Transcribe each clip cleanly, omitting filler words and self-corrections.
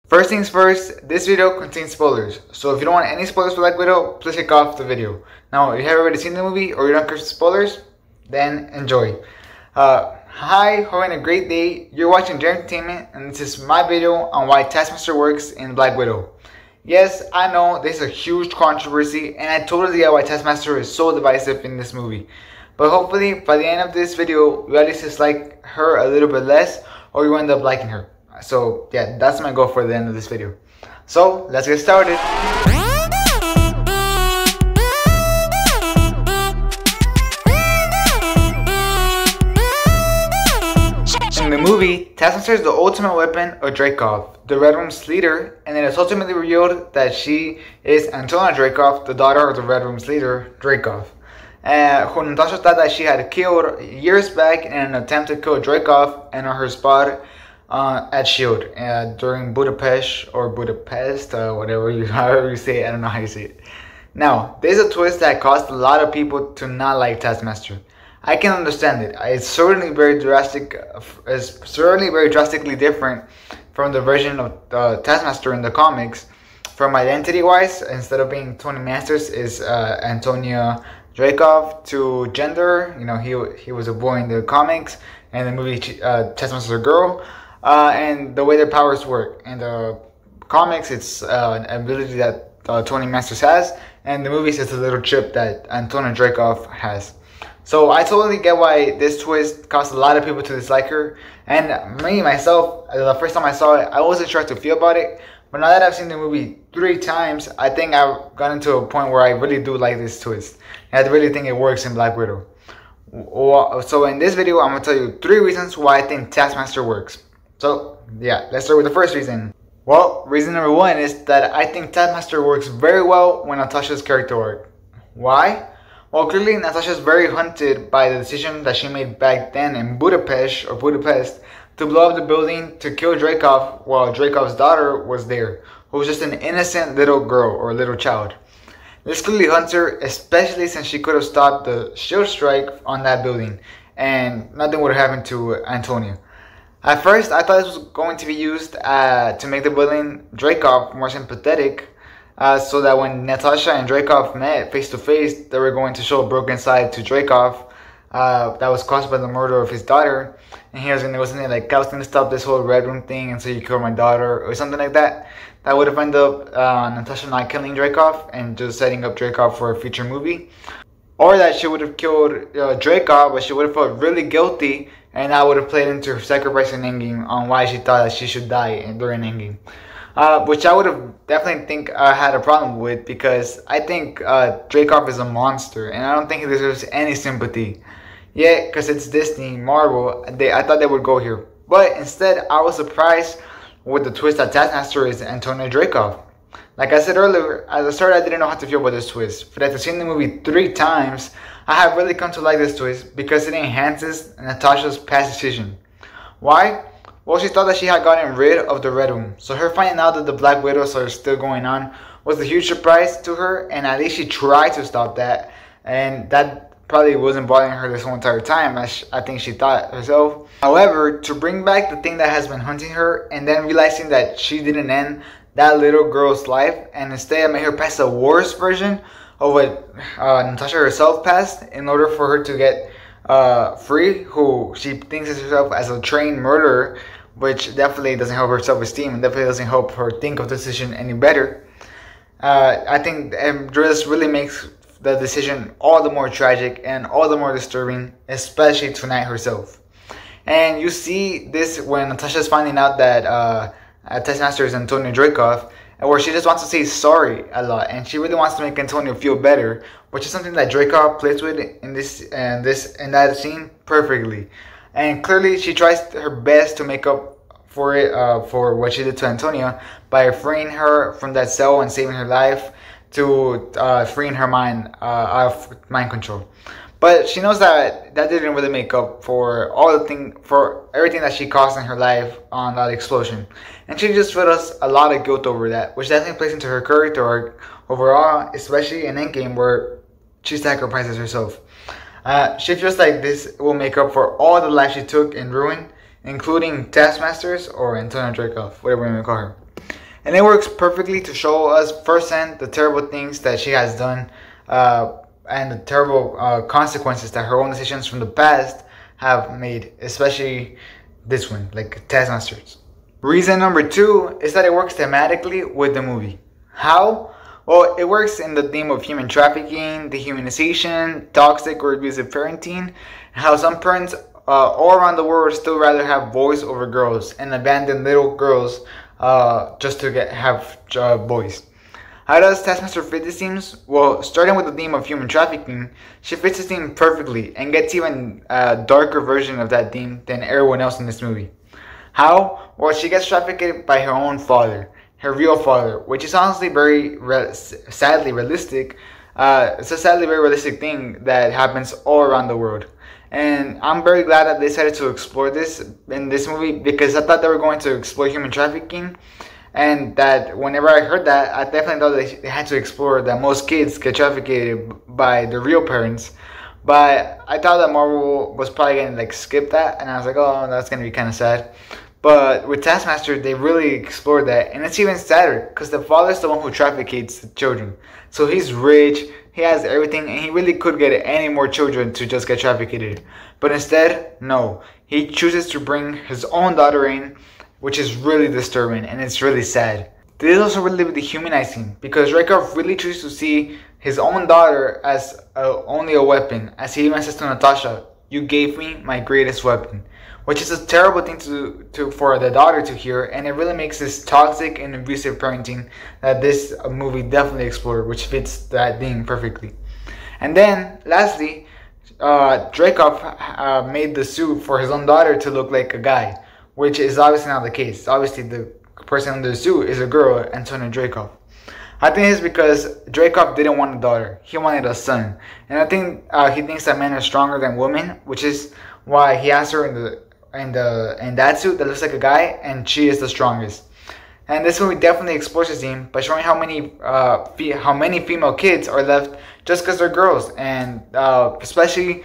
First things first, this video contains spoilers, so if you don't want any spoilers for Black Widow, please click off the video. Now, if you have already seen the movie or you don't care for spoilers, then enjoy. Hi, having a great day. You're watching J Entertainment, and this is my video on why Taskmaster works in Black Widow. Yes, I know this is a huge controversy, and I totally get why Taskmaster is so divisive in this movie. But hopefully, by the end of this video, you at least dislike her a little bit less, or you end up liking her. So yeah, that's my goal for the end of this video. So let's get started. In the movie, Taskmaster is the ultimate weapon of Dreykov, the Red Room's leader, and it is ultimately revealed that she is Antonia Dreykov, the daughter of the Red Room's leader, Dreykov. Who Natasha thought that she had killed years back in an attempt to kill Dreykov and her spot at S.H.I.E.L.D. During Budapest, however you say it, I don't know how you say it. Now, there's a twist that caused a lot of people to not like Taskmaster. I can understand it. It's certainly very drastically different from the version of Taskmaster in the comics. From identity-wise, instead of being Tony Masters, is Antonia Dreykov. To gender, you know, he was a boy in the comics, and the movie Taskmaster's a girl. And the way their powers work. In the comics, it's an ability that Tony Masters has, and the movies, it's a little chip that Antonia Dreykov has. So I totally get why this twist caused a lot of people to dislike her. And me, myself, the first time I saw it, I wasn't sure how to feel about it. But now that I've seen the movie 3 times, I think I've gotten to a point where I really do like this twist. And I really think it works in Black Widow. So in this video, I'm going to tell you 3 reasons why I think Taskmaster works. So yeah, let's start with the first reason. Well, reason number 1 is that I think Taskmaster works very well with Natasha's character arc. Why? Well, clearly Natasha is very hunted by the decision that she made back then in Budapest to blow up the building to kill Dreykov while Dreykov's daughter was there, who was just an innocent little girl or little child. This clearly hunts her, especially since she could have stopped the S.H.I.E.L.D. strike on that building and nothing would have happened to Antonia. At first, I thought this was going to be used to make the villain Dreykov more sympathetic, so that when Natasha and Dreykov met face to face, they were going to show a broken side to Dreykov that was caused by the murder of his daughter, and he was going to go something like, I was going to stop this whole Red Room thing, and so you killed my daughter, or something like that. That would have ended up Natasha not killing Dreykov and just setting up Dreykov for a future movie. Or that she would have killed Dreykov, but she would have felt really guilty, and that would have played into her sacrifice in Endgame on why she thought that she should die during Endgame. Which I would have definitely think had a problem with, because I think Dreykov is a monster, and I don't think he deserves any sympathy. Yeah, because it's Disney, Marvel, I thought they would go here. But instead, I was surprised with the twist that Taskmaster is Antonia Dreykov. Like I said earlier, at the start I didn't know how to feel about this twist, but after seeing the movie 3 times, I have really come to like this twist because it enhances Natasha's past decision. Why? Well, she thought that she had gotten rid of the Red Room, so her finding out that the Black Widows are still going on was a huge surprise to her, and at least she tried to stop that, and that probably wasn't bothering her this whole entire time, as I think she thought herself. However, to bring back the thing that has been hunting her, and then realizing that she didn't end that little girl's life, and instead made her pass a worse version of what Natasha herself passed in order for her to get free, who she thinks of herself as a trained murderer, which definitely doesn't help her self-esteem and definitely doesn't help her think of the decision any better. I think this really makes the decision all the more tragic and all the more disturbing, especially to Night herself. And you see this when Natasha's finding out that Taskmaster is Antonia Dreykov, where she just wants to say sorry a lot, and she really wants to make Antonia feel better, which is something that Dreykov plays with in that scene perfectly. And clearly, she tries her best to make up for it for what she did to Antonia by freeing her from that cell and saving her life, to freeing her mind of mind control. But she knows that that didn't really make up for everything that she caused in her life on that explosion, and she just feels a lot of guilt over that, which definitely plays into her character arc overall, especially in Endgame where she sacrifices herself. She feels like this will make up for all the life she took and ruined, including Taskmasters or Antonia Dreykov, whatever you want to call her. And it works perfectly to show us firsthand the terrible things that she has done, and the terrible consequences that her own decisions from the past have made, especially this one, like Taskmaster's. Reason number 2 is that it works thematically with the movie. How? Well, it works in the theme of human trafficking, dehumanization, toxic or abusive parenting, and how some parents all around the world still rather have boys over girls and abandon little girls just to have boys. How does Taskmaster fit these themes? Well, starting with the theme of human trafficking, she fits this theme perfectly and gets even a darker version of that theme than everyone else in this movie. How? Well, she gets trafficked by her own father, her real father, which is honestly sadly realistic. It's a sadly very realistic thing that happens all around the world. And I'm very glad that they decided to explore this in this movie, because I thought they were going to explore human trafficking. And that whenever I heard that, I definitely thought they had to explore that most kids get trafficked by the real parents. But I thought that Marvel was probably going to skip that. And I was like, oh, that's going to be kind of sad. But with Taskmaster, they really explored that. And it's even sadder because the father's the one who traffics the children. So he's rich, he has everything, and he really could get any more children to just get trafficked. But instead, no. He chooses to bring his own daughter in, which is really disturbing and it's really sad. This is also really dehumanizing because Rykov really chooses to see his own daughter as only a weapon. As he even says to Natasha, "You gave me my greatest weapon." Which is a terrible thing for the daughter to hear, and it really makes this toxic and abusive parenting that this movie definitely explored, which fits that theme perfectly. And then, lastly, Dreykov made the suit for his own daughter to look like a guy, which is obviously not the case. Obviously, the person under the suit is a girl, Antonia Dreykov. I think it's because Dreykov didn't want a daughter; he wanted a son, and I think he thinks that men are stronger than women, which is why he has her in that suit that looks like a guy, and she is the strongest. And this movie definitely explores this theme by showing how many female kids are left just because they're girls, and especially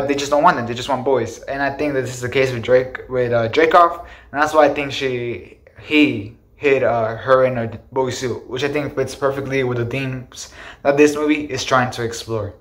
they just don't want them; they just want boys. And I think that this is the case with Dreykov, and that's why I think he hid her in a boy suit, which I think fits perfectly with the themes that this movie is trying to explore.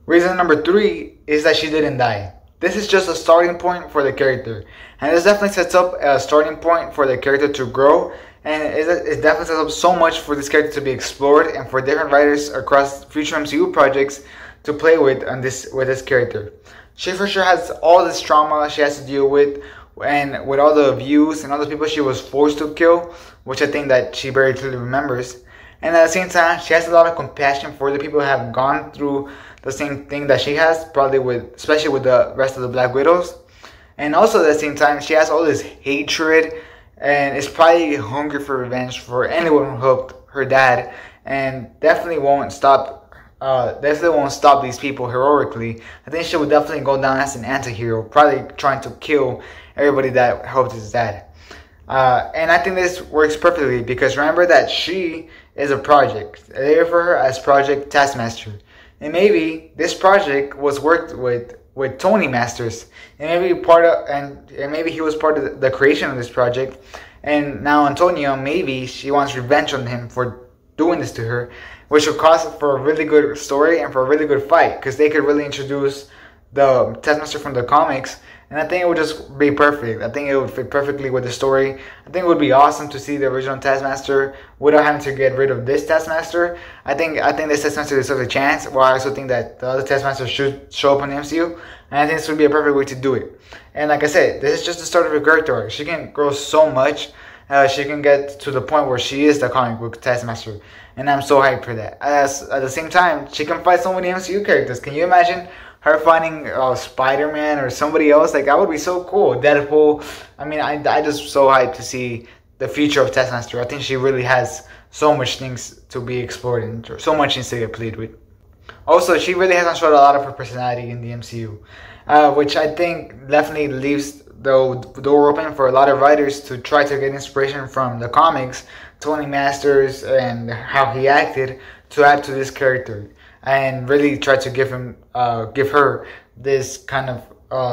Reason number 3 is that she didn't die. This is just a starting point for the character, and this definitely sets up a starting point for the character to grow, and it definitely sets up so much for this character to be explored and for different writers across future MCU projects to play with this character. She for sure has all this trauma she has to deal with, and with all the abuse and all the people she was forced to kill, which I think that she very clearly remembers. And at the same time, she has a lot of compassion for the people who have gone through the same thing that she has, especially with the rest of the Black Widows. And also at the same time, she has all this hatred and is probably hungry for revenge for anyone who helped her dad, and definitely won't stop these people heroically. I think she would definitely go down as an anti-hero, probably trying to kill everybody that helped his dad. And I think this works perfectly because remember that she is a project. They refer her as Project Taskmaster. And maybe this project was worked with Tony Masters, and maybe he was part of the creation of this project. And now Antonio, maybe she wants revenge on him for doing this to her, which would cause for a really good story and for a really good fight, because they could really introduce the Taskmaster from the comics. And I think it would just be perfect. I think it would fit perfectly with the story. I think it would be awesome to see the original Taskmaster without having to get rid of this Taskmaster. I think this Taskmaster deserves a chance. While I also think that the other Taskmaster should show up in the MCU. And I think this would be a perfect way to do it. And like I said, this is just the start of her character arc. She can grow so much. She can get to the point where she is the comic book Taskmaster. And I'm so hyped for that. At the same time, she can fight so many MCU characters. Can you imagine her finding Spider-Man or somebody else? Like, that would be so cool. Deadpool. I mean, I just so hyped to see the future of Taskmaster. I think she really has so much things to be explored and so much things to get played with. Also, she really hasn't showed a lot of her personality in the MCU, which I think definitely leaves the door open for a lot of writers to try to get inspiration from the comics, Tony Masters, and how he acted to add to this character, and really try to give her this kind of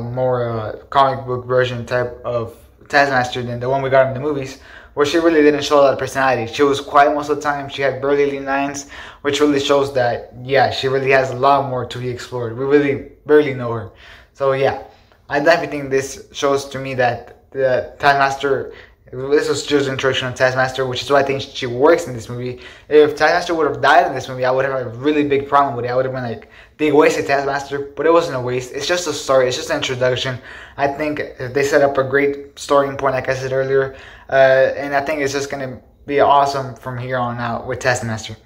more comic book version type of Taskmaster than the one we got in the movies, where she really didn't show a lot of personality. She was quiet most of the time. She had barely any lines, which really shows that, yeah, she really has a lot more to be explored. We really barely know her. So yeah, I definitely think this shows to me that the Taskmaster, this was just an introduction of Taskmaster, which is why I think she works in this movie. If Taskmaster would have died in this movie, I would have a really big problem with it. I would have been like, they wasted Taskmaster, but it wasn't a waste. It's just a story. It's just an introduction. I think they set up a great starting point, like I said earlier, and I think it's just gonna be awesome from here on out with Taskmaster.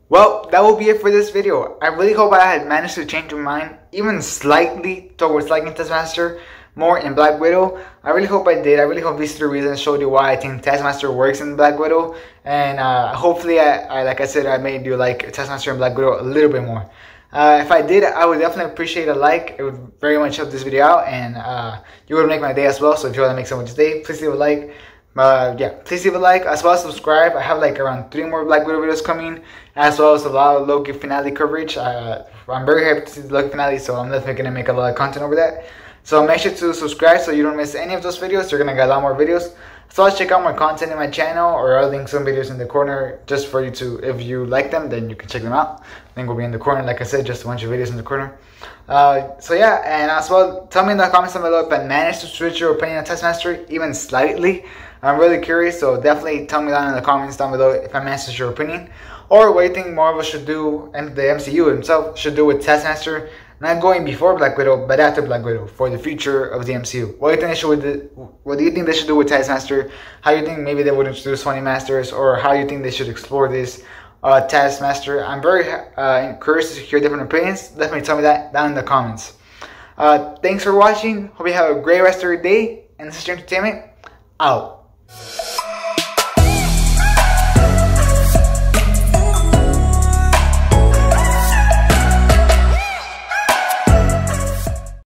Well, that will be it for this video. I really hope I had managed to change my mind, even slightly, towards liking Taskmaster more in Black Widow. I really hope I did. I really hope these 3 reasons showed you why I think Taskmaster works in Black Widow. And hopefully, like I said, I made you like Taskmaster and Black Widow a little bit more. If I did, I would definitely appreciate a like. It would very much help this video out, and you would make my day as well. So if you want to make someone's day, please leave a like. Yeah, please leave a like, as well as subscribe. I have like around 3 more Black Widow videos coming, as well as a lot of Loki finale coverage. I'm very happy to see the Loki finale, so I'm definitely going to make a lot of content over that. So make sure to subscribe so you don't miss any of those videos. You're going to get a lot more videos. So let's check out more content in my channel, or I'll link some videos in the corner just for you to, if you like them, then you can check them out. Link will be in the corner, like I said, just a bunch of videos in the corner. So yeah, and as well, tell me in the comments down below if I managed to switch your opinion on Taskmaster even slightly. I'm really curious, so definitely tell me down in the comments down below if I managed to your opinion, or what you think Marvel should do, and the MCU himself should do with Taskmaster, not going before Black Widow, but after Black Widow, for the future of the MCU. What do you think they should do with Taskmaster? How do you think maybe they would introduce 20 Masters, or how you think they should explore this Taskmaster? I'm very curious to hear different opinions. Definitely tell me that down in the comments. Thanks for watching. Hope you have a great rest of your day, and this is your entertainment out.